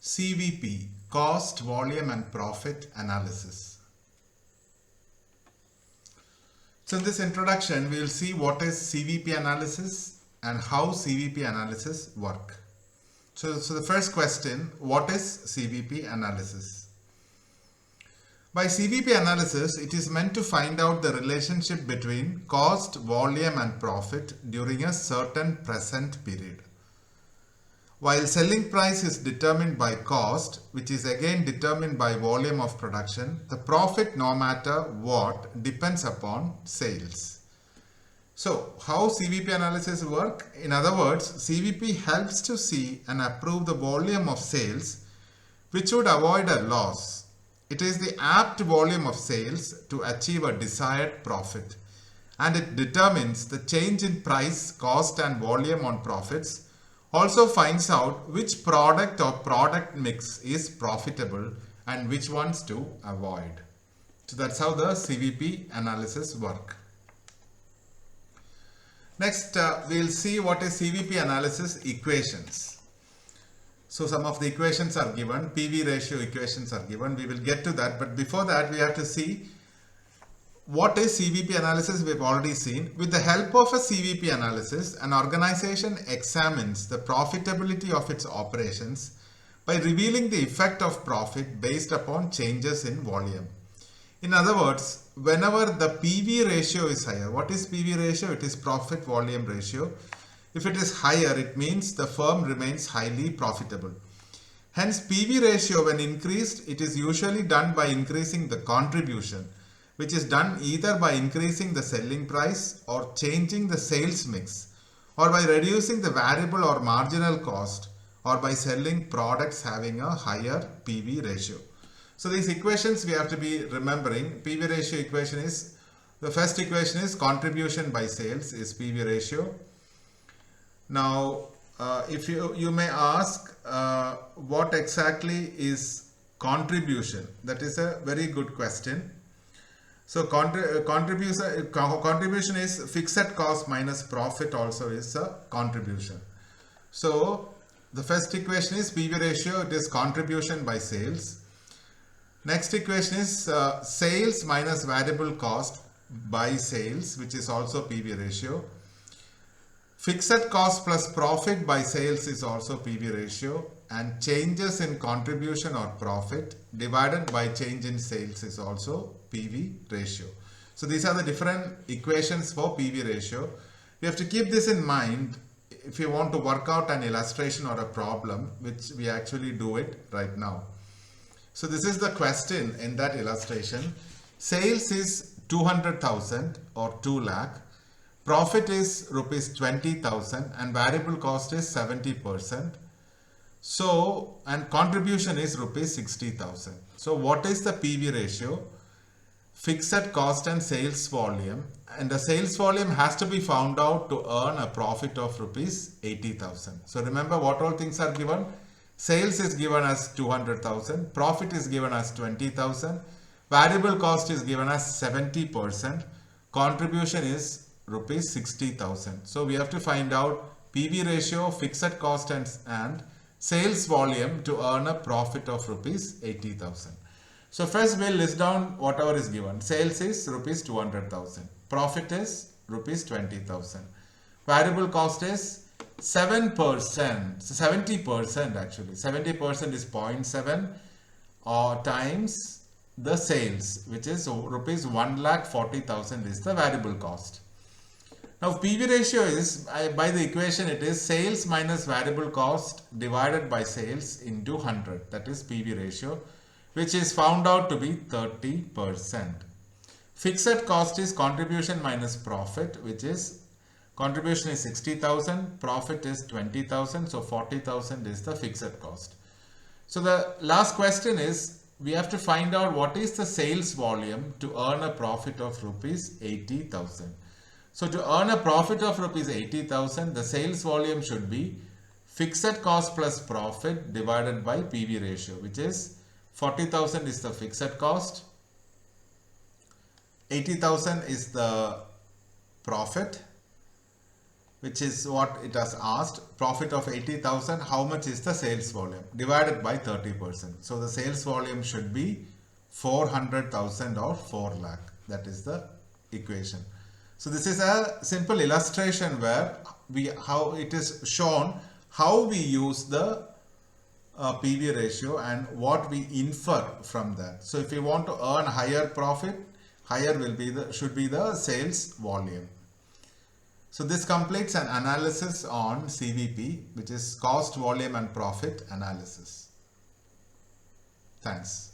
CVP, Cost, Volume and Profit Analysis. So in this introduction, we will see what is CVP analysis and how CVP analysis work. So the first question, what is CVP analysis? By CVP analysis, it is meant to find out the relationship between cost, volume and profit during a certain present period. While selling price is determined by cost, which is again determined by volume of production, the profit, no matter what, depends upon sales. So how CVP analysis work? In other words, CVP helps to see and approve the volume of sales which would avoid a loss. It is the apt volume of sales to achieve a desired profit, and it determines the change in price, cost and volume on profits. Also finds out which product or product mix is profitable and which ones to avoid. So that's how the CVP analysis work. Next, we'll see what is CVP analysis equations. So some of the equations are given, PV ratio equations are given. We will get to that, but before that we have to see what is CVP analysis. We've already seen. With the help of a CVP analysis, an organization examines the profitability of its operations by revealing the effect of profit based upon changes in volume. In other words, whenever the PV ratio is higher, what is PV ratio? It is profit volume ratio. If it is higher, it means the firm remains highly profitable. Hence, PV ratio when increased, it is usually done by increasing the contribution, which is done either by increasing the selling price or changing the sales mix, or by reducing the variable or marginal cost, or by selling products having a higher PV ratio. So these equations we have to be remembering. PV ratio equation is, the first equation is contribution by sales is PV ratio. Now, if you may ask what exactly is contribution? That is a very good question. So contribution is fixed cost minus profit also is a contribution. So the first equation is PV ratio, it is contribution by sales. Next equation is sales minus variable cost by sales, which is also PV ratio. Fixed cost plus profit by sales is also PV ratio, and changes in contribution or profit divided by change in sales is also PV ratio. So these are the different equations for PV ratio. You have to keep this in mind if you want to work out an illustration or a problem, which we actually do it right now. So this is the question in that illustration. Sales is 200,000 or 2 lakh. Profit is rupees 20,000 and variable cost is 70%. So, and contribution is rupees 60,000. So what is the PV ratio? Fixed cost and sales volume, and the sales volume has to be found out to earn a profit of rupees 80,000. So remember what all things are given. Sales is given as 200,000, profit is given as 20,000, variable cost is given as 70%, contribution is rupees 60,000. So we have to find out PV ratio, fixed cost and sales volume to earn a profit of rupees 80,000. So first we'll list down whatever is given. Sales is rupees 200,000. Profit is rupees 20,000. Variable cost is 7%. So 70% actually. 70% is 0.7 times the sales, which is rupees 1,40,000 is the variable cost. Now PV ratio is, by the equation it is sales minus variable cost divided by sales into 100. That is PV ratio, which is found out to be 30%. Fixed cost is contribution minus profit, which is contribution is 60,000, profit is 20,000, so 40,000 is the fixed cost. So the last question is, we have to find out what is the sales volume to earn a profit of rupees 80,000. So to earn a profit of rupees 80,000, the sales volume should be fixed cost plus profit divided by PV ratio, which is 40,000 is the fixed cost, 80,000 is the profit, which is what it has asked. Profit of 80,000, how much is the sales volume? Divided by 30%. So the sales volume should be 400,000 or 4 lakh. That is the equation. So this is a simple illustration where how it is shown how we use the PV ratio and what we infer from that. So if you want to earn higher profit, higher should be the sales volume. So this completes an analysis on CVP, which is cost, volume and profit analysis. Thanks.